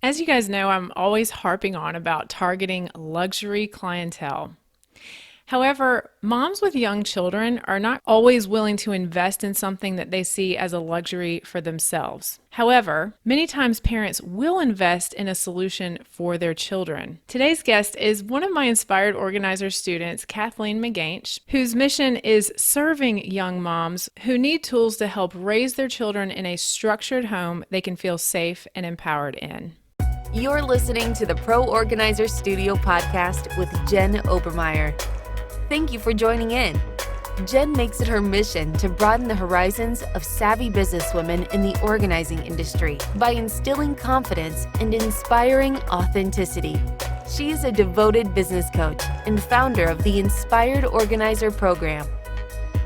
As you guys know, I'm always harping on about targeting luxury clientele. However, moms with young children are not always willing to invest in something that they see as a luxury for themselves. However, many times parents will invest in a solution for their children. Today's guest is one of my Inspired Organizer students, Kathleen MacAinsh, whose mission is serving young moms who need tools to help raise their children in a structured home they can feel safe and empowered in. You're listening to the Pro Organizer Studio podcast with Jen Obermeyer. Thank you for joining in. Jen makes it her mission to broaden the horizons of savvy businesswomen in the organizing industry by instilling confidence and inspiring authenticity. She is a devoted business coach and founder of the Inspired Organizer program.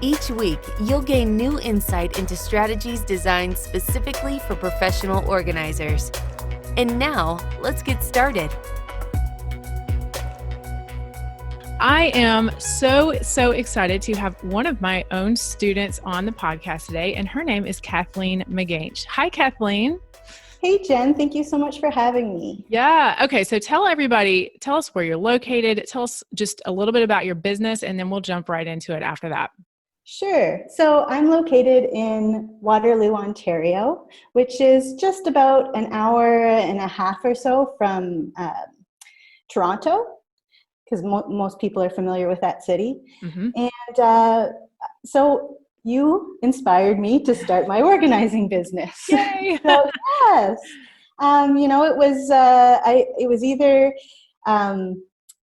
Each week, you'll gain new insight into strategies designed specifically for professional organizers. And now, let's get started. I am so excited to have one of my own students on the podcast today, and her name is Kathleen MacAinsh. Hi, Kathleen. Hey, Jen. Thank you so much for having me. Yeah. Okay. So tell us where you're located. Tell us just a little bit about your business, and then we'll jump right into it after that. Sure. So I'm located in Waterloo, Ontario, which is just about an hour and a half or so from Toronto, because most people are familiar with that city. Mm-hmm. And so you inspired me to start my organizing business. Yay! So yes, it was either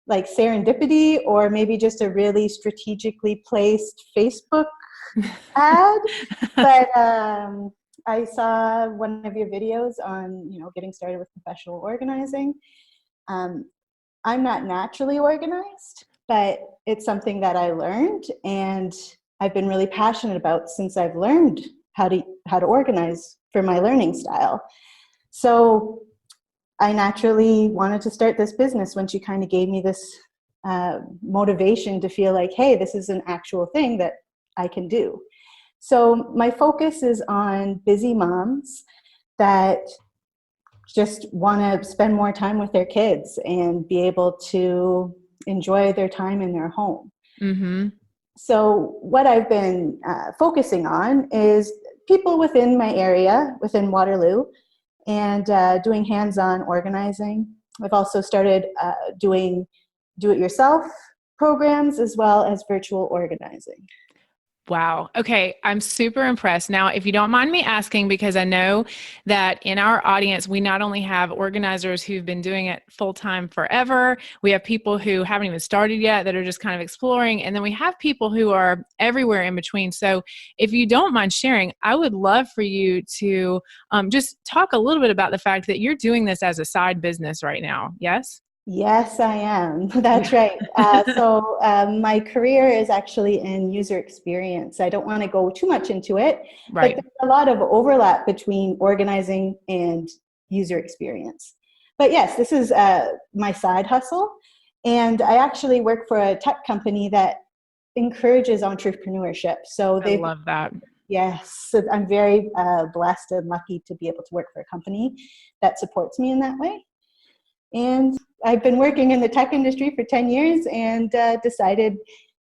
like serendipity or maybe just a really strategically placed Facebook ad. But I saw one of your videos on, getting started with professional organizing. I'm not naturally organized, but it's something that I learned and I've been really passionate about since I've learned how to organize for my learning style. So I naturally wanted to start this business when she kind of gave me this motivation to feel like, hey, this is an actual thing that I can do. So my focus is on busy moms that just want to spend more time with their kids and be able to enjoy their time in their home. Mm-hmm. So what I've been focusing on is people within my area, within Waterloo, and doing hands-on organizing. I've also started doing do-it-yourself programs as well as virtual organizing. Wow. Okay. I'm super impressed. Now, if you don't mind me asking, because I know that in our audience, we not only have organizers who've been doing it full time forever, we have people who haven't even started yet that are just kind of exploring, and then we have people who are everywhere in between. So if you don't mind sharing, I would love for you to just talk a little bit about the fact that you're doing this as a side business right now. Yes? Yes, I am. That's right. So my career is actually in user experience. I don't want to go too much into it, Right. but there's a lot of overlap between organizing and user experience. But yes, this is my side hustle. And I actually work for a tech company that encourages entrepreneurship. So I love that. yes, so I'm very blessed and lucky to be able to work for a company that supports me in that way. And I've been working in the tech industry for 10 years and decided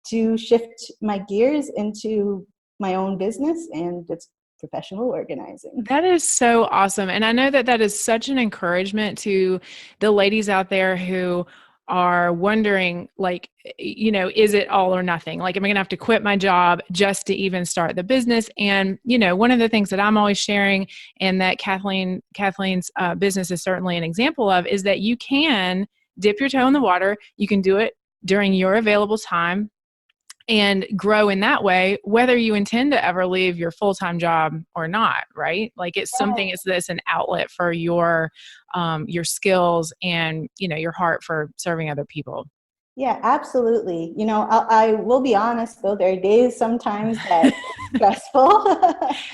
to shift my gears into my own business, and it's professional organizing. That is so awesome. And I know that that is such an encouragement to the ladies out there who are wondering, like, is it all or nothing? Like, am I going to have to quit my job just to even start the business? And, one of the things that I'm always sharing and that Kathleen's business is certainly an example of is that you can dip your toe in the water. You can do it during your available time and grow in that way, whether you intend to ever leave your full-time job or not, right? Like it's an outlet for your skills and, your heart for serving other people. Yeah, absolutely. I will be honest, though, there are days sometimes that it's stressful.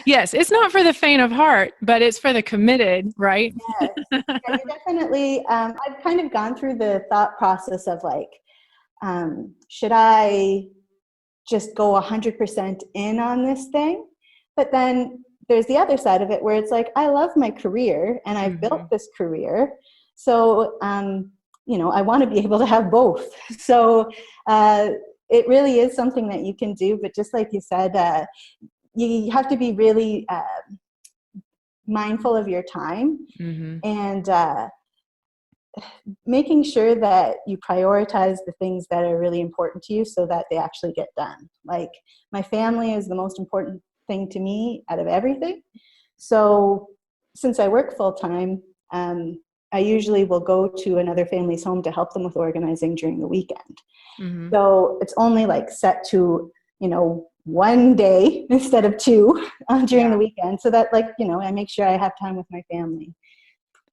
Yes, it's not for the faint of heart, but it's for the committed, right? Yes. Yeah, you definitely, I've kind of gone through the thought process of like, should I just go 100% in on this thing? But then there's the other side of it where it's like, I love my career and I've built this career. So, I want to be able to have both. So it really is something that you can do. But just like you said, you have to be really mindful of your time and making sure that you prioritize the things that are really important to you so that they actually get done. Like, my family is the most important thing to me out of everything. So since I work full time, I usually will go to another family's home to help them with organizing during the weekend. So it's only like set to, one day instead of two during the weekend, so that I make sure I have time with my family.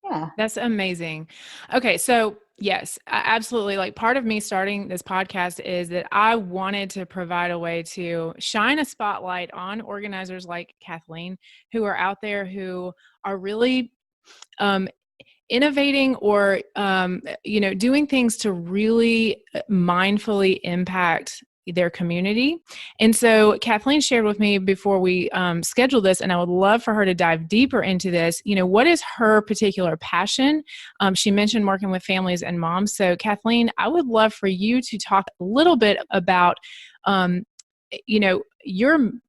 Yeah. That's amazing. Okay. So yes, absolutely. Like, part of me starting this podcast is that I wanted to provide a way to shine a spotlight on organizers like Kathleen, who are out there, who are really innovating or, doing things to really mindfully impact their community. And so Kathleen shared with me before we scheduled this, and I would love for her to dive deeper into this. What is her particular passion? She mentioned working with families and moms. So Kathleen, I would love for you to talk a little bit about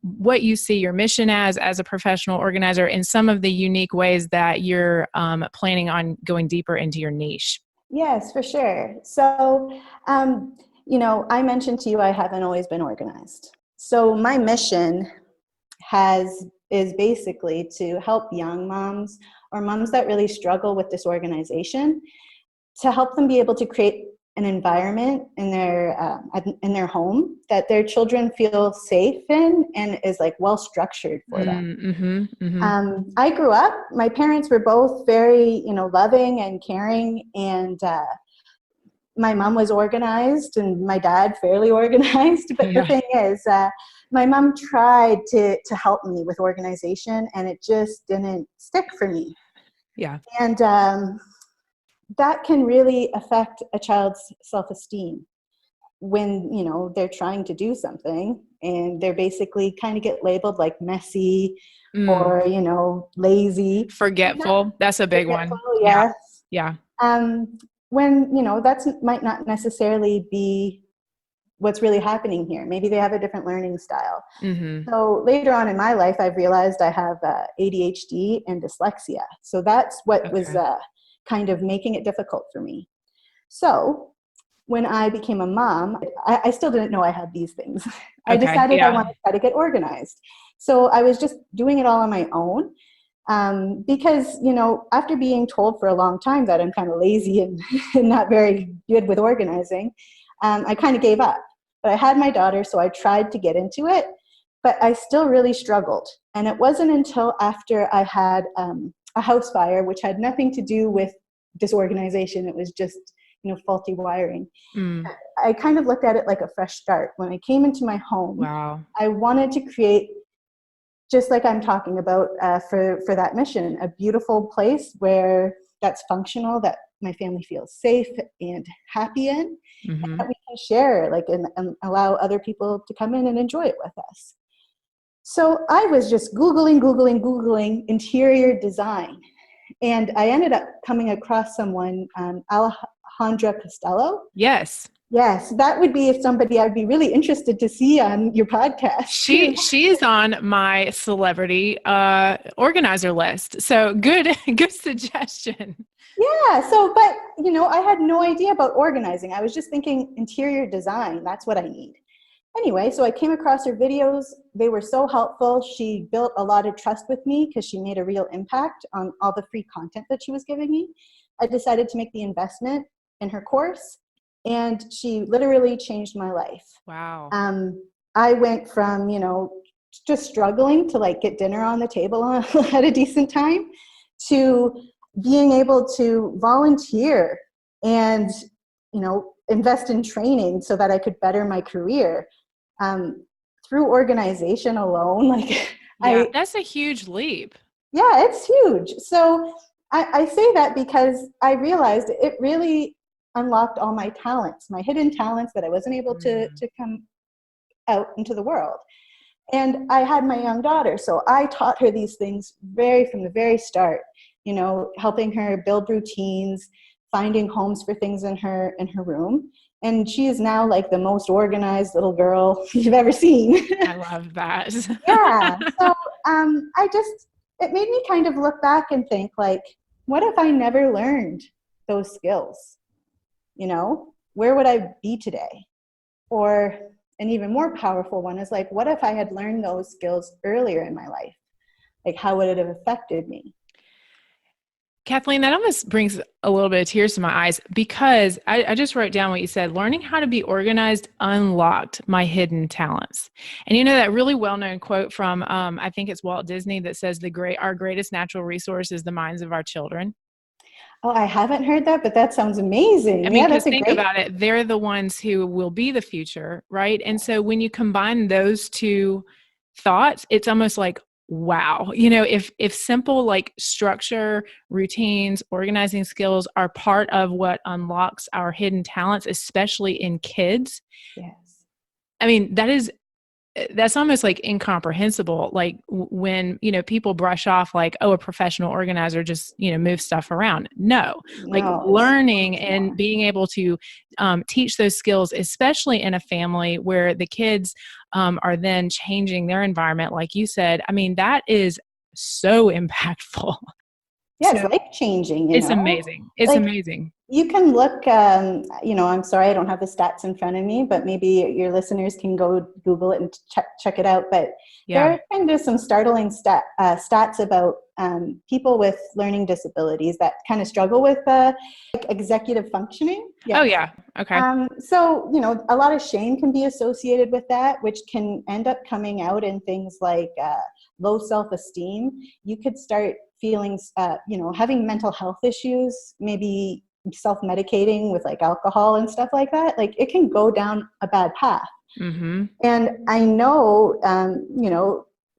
what you see your mission as a professional organizer, and some of the unique ways that you're planning on going deeper into your niche. Yes, for sure. So, I mentioned to you, I haven't always been organized. So my mission is basically to help young moms or moms that really struggle with disorganization, to help them be able to create an environment in their home that their children feel safe in and is like well structured for them. I grew up, my parents were both very, loving and caring, and my mom was organized and my dad fairly organized. But the thing is, my mom tried to help me with organization, and it just didn't stick for me. Yeah. And that can really affect a child's self-esteem when, they're trying to do something and they're basically kind of get labeled like messy or, lazy. Forgetful. That's a big one. Yes. Yeah. When, that's might not necessarily be what's really happening here. Maybe they have a different learning style. So later on in my life, I've realized I have ADHD and dyslexia. So that's what was kind of making it difficult for me. So when I became a mom, I still didn't know I had these things. I decided I wanted to try to get organized. So I was just doing it all on my own. Because, after being told for a long time that I'm kind of lazy and not very good with organizing, I kind of gave up. But I had my daughter, so I tried to get into it, but I still really struggled. And it wasn't until after I had a house fire, which had nothing to do with disorganization. It was just, faulty wiring. I kind of looked at it like a fresh start. When I came into my home, I wanted to create, just like I'm talking about for that mission, a beautiful place where that's functional, that my family feels safe and happy in, and that we can share, and allow other people to come in and enjoy it with us. So I was just Googling interior design. And I ended up coming across someone, Alejandra Costello. Yes. Yes, that would be somebody I'd be really interested to see on your podcast. She is on my celebrity organizer list. So good suggestion. Yeah. So, but I had no idea about organizing. I was just thinking interior design. That's what I need. Anyway, so I came across her videos. They were so helpful. She built a lot of trust with me because she made a real impact on all the free content that she was giving me. I decided to make the investment in her course, and she literally changed my life. Wow. I went from, just struggling to get dinner on the table at a decent time to being able to volunteer and, invest in training so that I could better my career. Through organization alone, that's a huge leap. Yeah, it's huge. So I say that because I realized it really unlocked all my talents, my hidden talents that I wasn't able to come out into the world. And I had my young daughter, so I taught her these things from the very start, helping her build routines, finding homes for things in her room. And she is now like the most organized little girl you've ever seen. I love that. Yeah. So it made me kind of look back and think, like, what if I never learned those skills? Where would I be today? Or an even more powerful one is like, what if I had learned those skills earlier in my life? Like, how would it have affected me? Kathleen, that almost brings a little bit of tears to my eyes because I just wrote down what you said. Learning how to be organized unlocked my hidden talents. And that really well-known quote from, I think it's Walt Disney, that says our greatest natural resource is the minds of our children. Oh, I haven't heard that, but that sounds amazing. I mean, Yeah, because that's a think great. about it, they're the ones who will be the future, right? And so when you combine those two thoughts, it's almost like, wow, if simple like structure, routines, organizing skills are part of what unlocks our hidden talents, especially in kids. Yes. I mean, that's almost like incomprehensible. Like when, people brush off like, oh, a professional organizer just, moves stuff around. No, like No, it's so learning much more. and being able to teach those skills, especially in a family where the kids are then changing their environment. Like you said, I mean, that is so impactful. Yeah, So it's life changing, it's amazing. It's Like, amazing. you can look, I'm sorry, I don't have the stats in front of me, but maybe your listeners can go Google it and check it out. But there Yeah. are kind of some startling stats about people with learning disabilities that kind of struggle with like executive functioning. Oh, Yes. yeah. Okay. So, a lot of shame can be associated with that, which can end up coming out in things like low self-esteem. You could start feeling, having mental health issues, maybe self-medicating with like alcohol and stuff like that. Like, it can go down a bad path. Mm-hmm. And I know,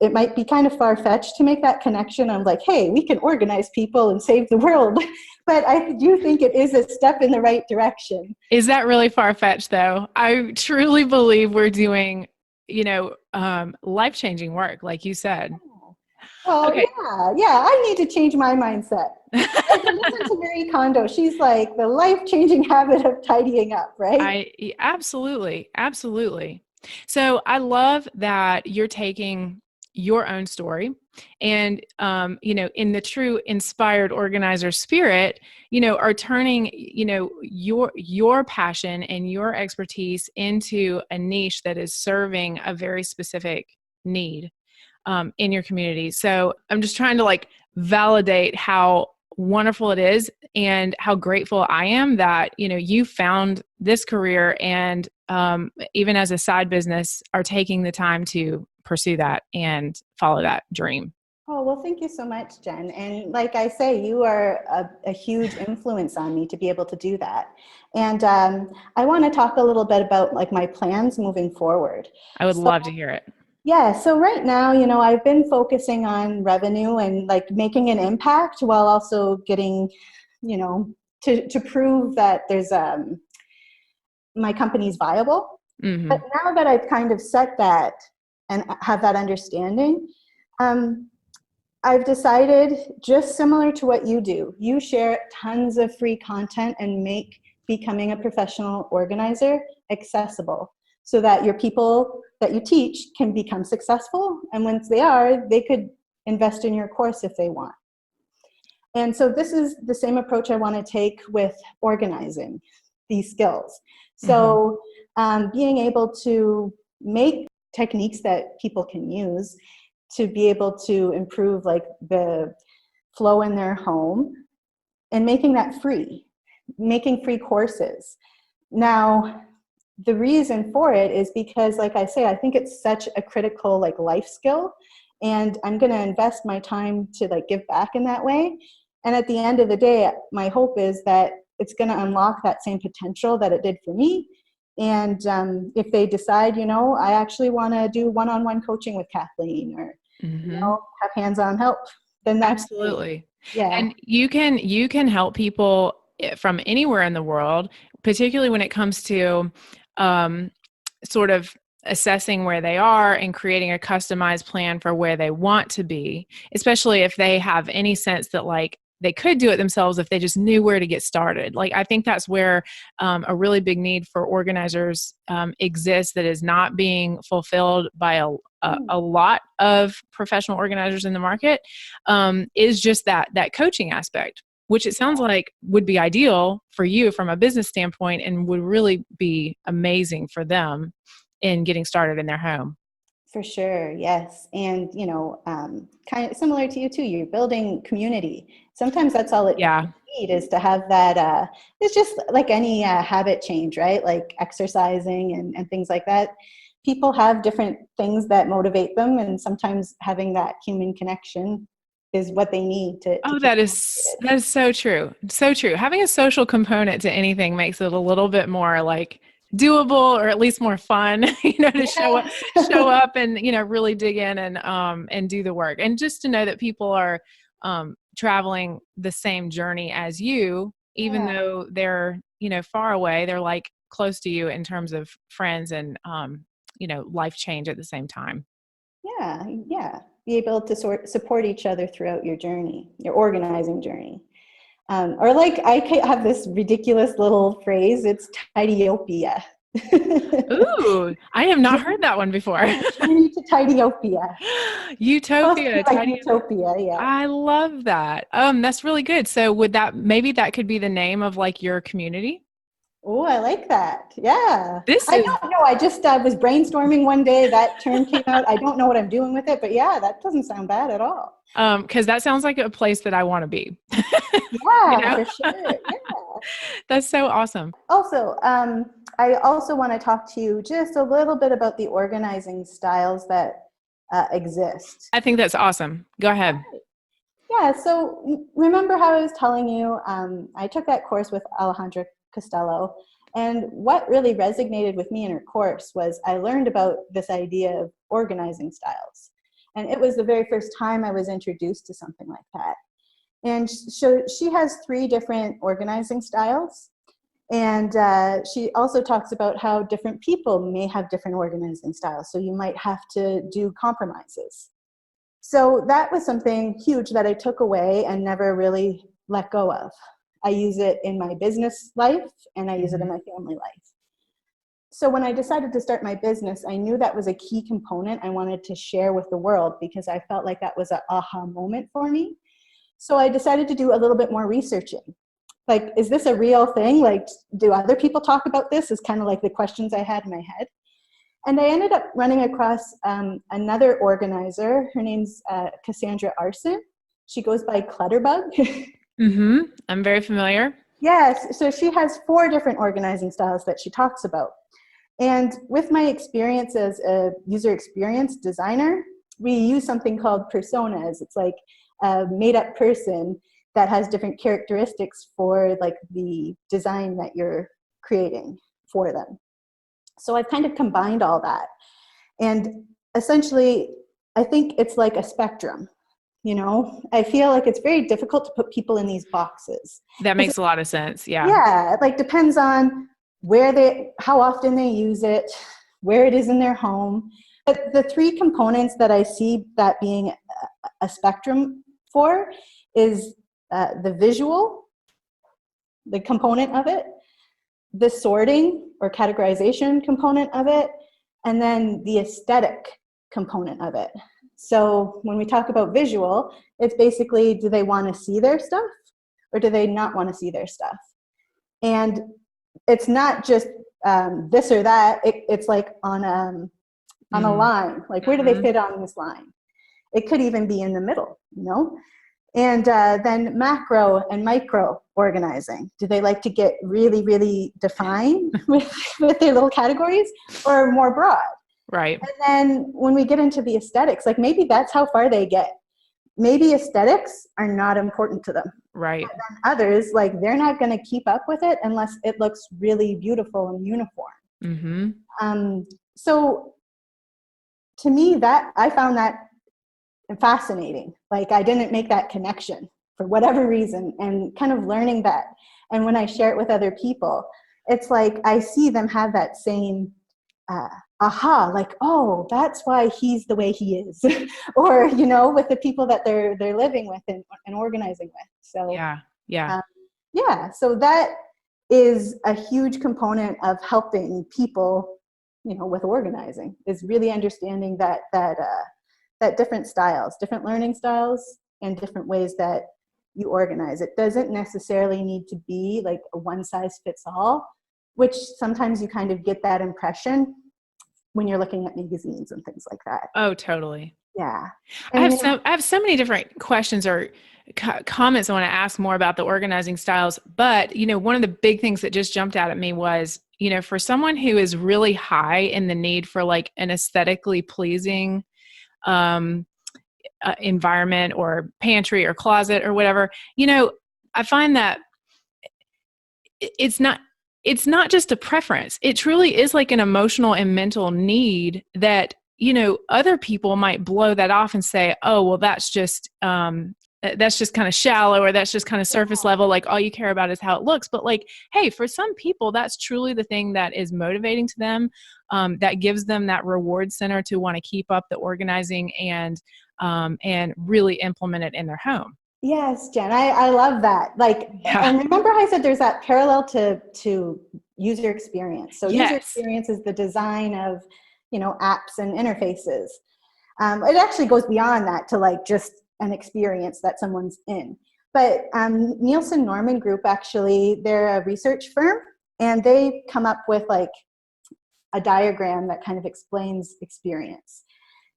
it might be kind of far-fetched to make that connection of like, hey, we can organize people and save the world. But I do think it is a step in the right direction. Is that really far-fetched though? I truly believe we're doing, life-changing work, like you said. Well, Okay. yeah, I need to change my mindset. I can listen to Marie Kondo. She's like the life-changing habit of tidying up, right? Absolutely, absolutely. So I love that you're taking your own story and, in the true inspired organizer spirit, are turning, your passion and your expertise into a niche that is serving a very specific need in your community. So I'm just trying to like validate how wonderful it is and how grateful I am that, you found this career and even as a side business are taking the time to pursue that and follow that dream. Oh, well, thank you so much, Jen. And like I say, you are a huge influence on me to be able to do that. And I want to talk a little bit about like my plans moving forward. I would So, love to hear it. yeah, so right now, I've been focusing on revenue and like making an impact while also getting, to prove that there's my company's viable. Mm-hmm. But now that I've kind of set that and have that understanding, I've decided, just similar to what you do, you share tons of free content and make becoming a professional organizer accessible so that your people that you teach can become successful. And once they are, they could invest in your course if they want. And so this is the same approach I want to take with organizing these skills. So being able to make techniques that people can use to be able to improve like the flow in their home and making that free, making free courses. Now, the reason for it is because, like I say, I think it's such a critical like life skill, and I'm going to invest my time to like give back in that way. And at the end of the day, my hope is that it's going to unlock that same potential that it did for me. And if they decide, I actually want to do one-on-one coaching with Kathleen or have hands-on help, then that's Absolutely. great. Yeah. And you can help people from anywhere in the world, particularly when it comes to sort of assessing where they are and creating a customized plan for where they want to be, especially if they have any sense that like they could do it themselves if they just knew where to get started. Like, I think that's where a really big need for organizers exists that is not being fulfilled by a lot of professional organizers in the market, is just that coaching aspect, which it sounds like would be ideal for you from a business standpoint and would really be amazing for them in getting started in their home. For sure, yes. And, kind of similar to you too, you're building community. Sometimes that's all it Yeah. need is to have that, it's just like any habit change, right? Like exercising and things like that. People have different things that motivate them, and sometimes having that human connection is what they need to Oh, keep that is so true. So true. Having a social component to anything makes it a little bit more like doable, or at least more fun, to Yes. show up and, really dig in and do the work. And just to know that people are traveling the same journey as you, even Yeah. though they're, far away, they're like close to you in terms of friends and life change at the same time. Yeah, yeah. Be able to support each other throughout your journey, your organizing journey. Or like have this ridiculous little phrase, it's tidyopia. Ooh, I have not heard that one before. Journey to tidyopia. Supposed to be Utopia, like tidy. utopia, yeah. I love that. That's really good. So maybe that could be the name of like your community? Oh, I like that. Yeah. This I is don't know. I just was brainstorming one day. That term came out. I don't know what I'm doing with it, but yeah, that doesn't sound bad at all. because that sounds like a place that I want to be. you Yeah, know? for sure. Yeah. That's so awesome. Also, I also want to talk to you just a little bit about the organizing styles that exist. I think that's awesome. Go ahead. Yeah, so remember how I was telling you, I took that course with Alejandra Costello, and what really resonated with me in her course was I learned about this idea of organizing styles. And it was the very first time I was introduced to something like that. And so she has 3 different organizing styles. And she also talks about how different people may have different organizing styles. So you might have to do compromises. So that was something huge that I took away and never really let go of. I use it in my business life and I use it in my family life. So when I decided to start my business, I knew that was a key component I wanted to share with the world because I felt like that was an aha moment for me. So I decided to do a little bit more researching. Like, is this a real thing? Like, do other people talk about this? Is kind of like the questions I had in my head. And I ended up running across another organizer. Her name's Cassandra Arson. She goes by Clutterbug. I'm very familiar. Yes, so she has 4 different organizing styles that she talks about. And with my experience as a user experience designer, we use something called personas. It's like a made-up person that has different characteristics for like the design that you're creating for them. So I've kind of combined all that. And essentially, I think it's like a spectrum. I feel like it's very difficult to put people in these boxes. That makes a lot of sense. Yeah. Yeah, it like depends on how often they use it, where it is in their home. But the 3 components that I see that being a spectrum for is the visual, the component of it, the sorting or categorization component of it, and then the aesthetic component of it. So when we talk about visual, it's basically, do they want to see their stuff or do they not want to see their stuff? And it's not just this or that. It's like on a line. Like, where do they fit on this line? It could even be in the middle, And then macro and micro organizing. Do they like to get really, really defined with their little categories or more broad? Right. And then when we get into the aesthetics, like maybe that's how far they get. Maybe aesthetics are not important to them. Right. But then others, like they're not going to keep up with it unless it looks really beautiful and uniform. So to me, that I found that fascinating. Like I didn't make that connection for whatever reason, and kind of learning that. And when I share it with other people, it's like I see them have that same aha, like, oh, that's why he's the way he is. Or, with the people that they're living with and organizing with. So Yeah. Yeah. yeah, so that is a huge component of helping people, with organizing, is really understanding that different styles, different learning styles, and different ways that you organize. It doesn't necessarily need to be like a one size fits all, which sometimes you kind of get that impression when you're looking at magazines and things like that. Oh, totally. Yeah. I And have so many different questions or comments I want to ask more about the organizing styles. But, one of the big things that just jumped out at me was, for someone who is really high in the need for like an aesthetically pleasing um, environment or pantry or closet or whatever, I find that it's not just a preference. It truly is like an emotional and mental need that, other people might blow that off and say, oh, well, that's just kind of shallow, or that's just kind of surface level. Like all you care about is how it looks. But like, hey, for some people, that's truly the thing that is motivating to them. That gives them that reward center to want to keep up the organizing and really implement it in their home. Yes, Jen, I love that. Like, Yeah. and remember how I said there's that parallel to user experience. So user Yes. experience is the design of, apps and interfaces. It actually goes beyond that to like just an experience that someone's in. But Nielsen Norman Group, actually, they're a research firm, and they come up with like a diagram that kind of explains experience.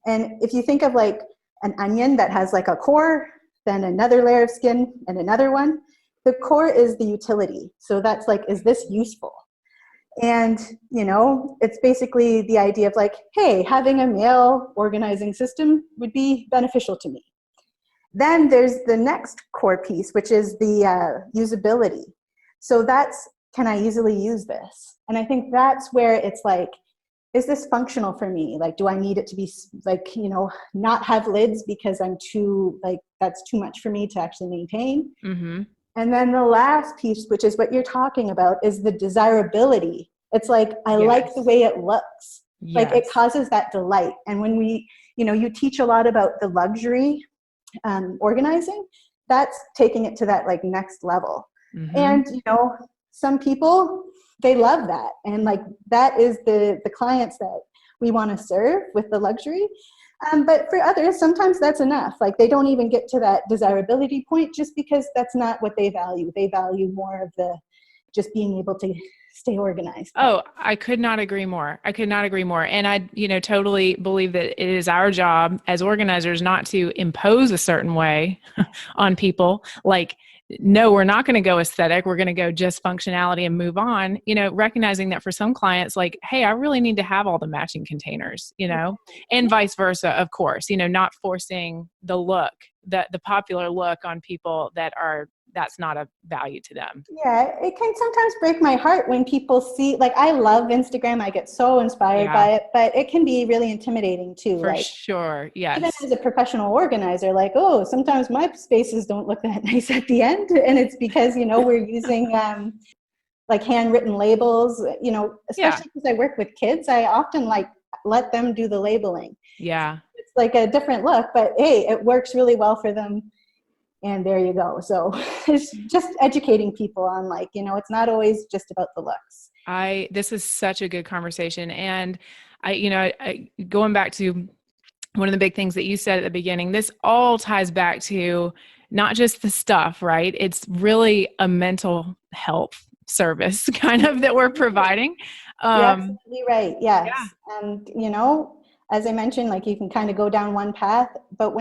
And if you think of like an onion that has like a core, then another layer of skin and another one, the core is the utility. So that's like, is this useful? And, it's basically the idea of like, hey, having a mail organizing system would be beneficial to me. Then there's the next core piece, which is the usability. So that's, can I easily use this? And I think that's where it's like, is this functional for me? Like, do I need it to be like, not have lids because I'm too, like, that's too much for me to actually maintain? Mm-hmm. And then the last piece, which is what you're talking about, is the desirability. It's like, I like the way it looks. Like, it Yes. causes that delight. And when you teach a lot about the luxury organizing, that's taking it to that like next level. Mm-hmm. And, some people, they love that. And like, that is the clients that we want to serve with the luxury. But for others, sometimes that's enough. Like, they don't even get to that desirability point just because that's not what they value. They value more of the just being able to stay organized. Oh, I could not agree more. And I, totally believe that it is our job as organizers not to impose a certain way on people. Like, no, we're not going to go aesthetic. We're going to go just functionality and move on, recognizing that for some clients, like, hey, I really need to have all the matching containers, and vice versa, of course, not forcing the look, the popular look on people that's not a value to them. Yeah, it can sometimes break my heart when people see, like, I love Instagram. I get so inspired by it, but it can be really intimidating too. For Like, sure. Yes. even as a professional organizer, like, oh, sometimes my spaces don't look that nice at the end. And it's because, we're using like handwritten labels, especially because I work with kids, I often like let them do the labeling. Yeah. It's like a different look, but hey, it works really well for them. And there you go. So it's just educating people on like, it's not always just about the looks. This is such a good conversation. And I going back to one of the big things that you said at the beginning, this all ties back to not just the stuff, right? It's really a mental health service kind of that we're providing. You're absolutely right. Yes. Yeah. And, as I mentioned, like, you can kind of go down one path, but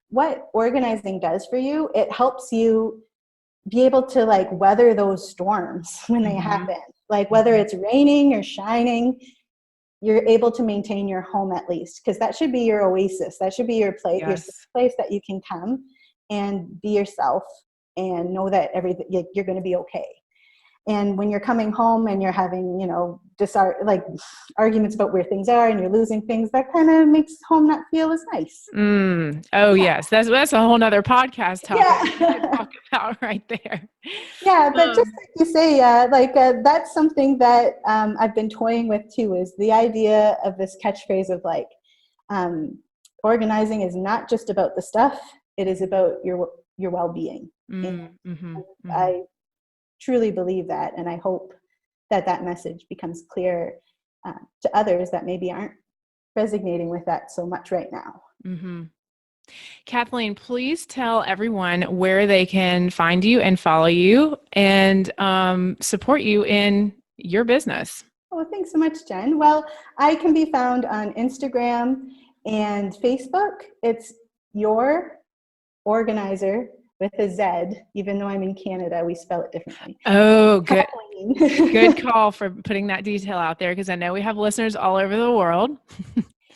what organizing does for you, it helps you be able to like weather those storms when they happen. Like, whether it's raining or shining, you're able to maintain your home at least, because that should be your oasis. That should be your place, your safe place that you can come and be yourself and know that everything, you're going to be okay. And when you're coming home and you're having, like arguments about where things are and you're losing things, that kind of makes home not feel as nice. Oh, yes. That's a whole nother podcast topic we could Yeah. talk about right there. Yeah, but just like you say, that's something that I've been toying with too, is the idea of this catchphrase of like, organizing is not just about the stuff, it is about your well-being. I truly believe that, and I hope that message becomes clear to others that maybe aren't resonating with that so much right now. Kathleen, please tell everyone where they can find you and follow you and support you in your business. Oh, thanks so much, Jen. Well, I can be found on Instagram and Facebook. It's Your Organizer with a Z. Even though I'm in Canada, we spell it differently. Oh, good. Good call for putting that detail out there, because I know we have listeners all over the world.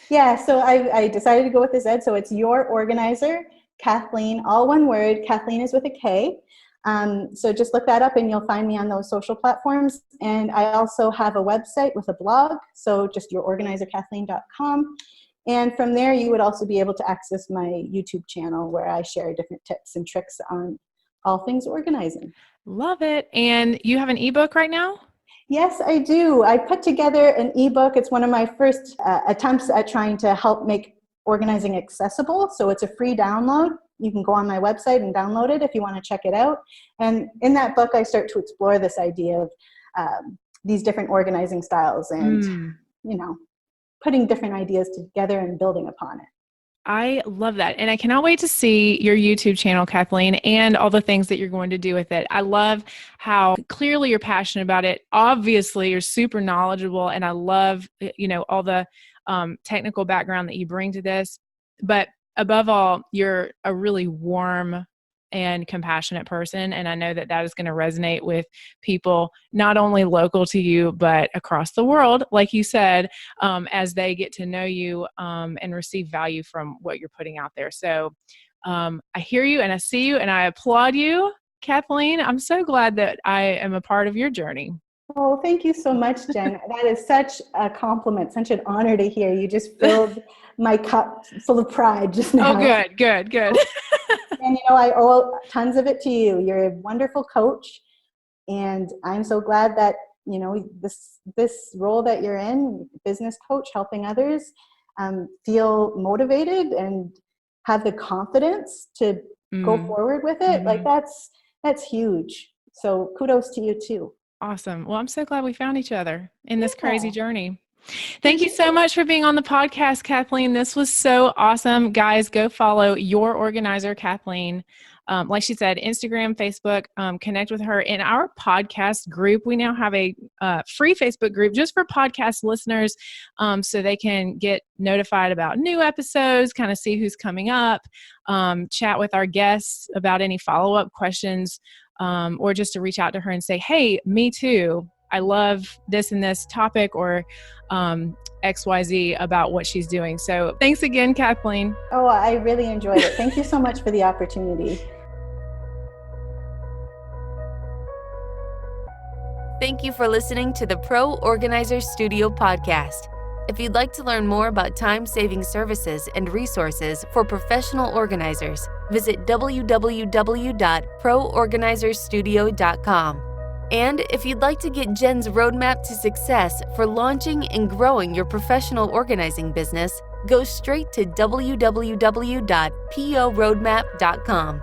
Yeah, so I decided to go with the Z. So it's Your Organizer, Kathleen, all one word. Kathleen is with a K. So just look that up and you'll find me on those social platforms. And I also have a website with a blog. So just yourorganizerkathleen.com. And from there, you would also be able to access my YouTube channel where I share different tips and tricks on all things organizing. Love it. And you have an ebook right now? Yes, I do. I put together an ebook. It's one of my first attempts at trying to help make organizing accessible. So it's a free download. You can go on my website and download it if you want to check it out. And in that book, I start to explore this idea of these different organizing styles and, putting different ideas together and building upon it. I love that. And I cannot wait to see your YouTube channel, Kathleen, and all the things that you're going to do with it. I love how clearly you're passionate about it. Obviously, you're super knowledgeable, and I love, all the technical background that you bring to this. But above all, you're a really warm and compassionate person. And I know that that is going to resonate with people, not only local to you, but across the world, like you said, as they get to know you and receive value from what you're putting out there. So I hear you and I see you and I applaud you, Kathleen. I'm so glad that I am a part of your journey. Oh, thank you so much, Jen. That is such a compliment, such an honor to hear. You just filled my cup full of pride just now. Oh, good. And I owe tons of it to you. You're a wonderful coach, and I'm so glad that this role that you're in, business coach, helping others feel motivated and have the confidence to go forward with it. Like that's huge. So kudos to you too. Awesome. Well, I'm so glad we found each other in this crazy journey. Thank you so much for being on the podcast, Kathleen. This was so awesome. Guys, go follow Your Organizer, Kathleen. Like she said, Instagram, Facebook, connect with her in our podcast group. We now have a free Facebook group just for podcast listeners, so they can get notified about new episodes, kind of see who's coming up, chat with our guests about any follow-up questions, or just to reach out to her and say, hey, me too. I love this and this topic, or XYZ about what she's doing. So thanks again, Kathleen. Oh, I really enjoyed it. Thank you so much for the opportunity. Thank you for listening to the Pro Organizer Studio podcast. If you'd like to learn more about time-saving services and resources for professional organizers, visit www.proorganizerstudio.com. And if you'd like to get Jen's roadmap to success for launching and growing your professional organizing business, go straight to www.poroadmap.com.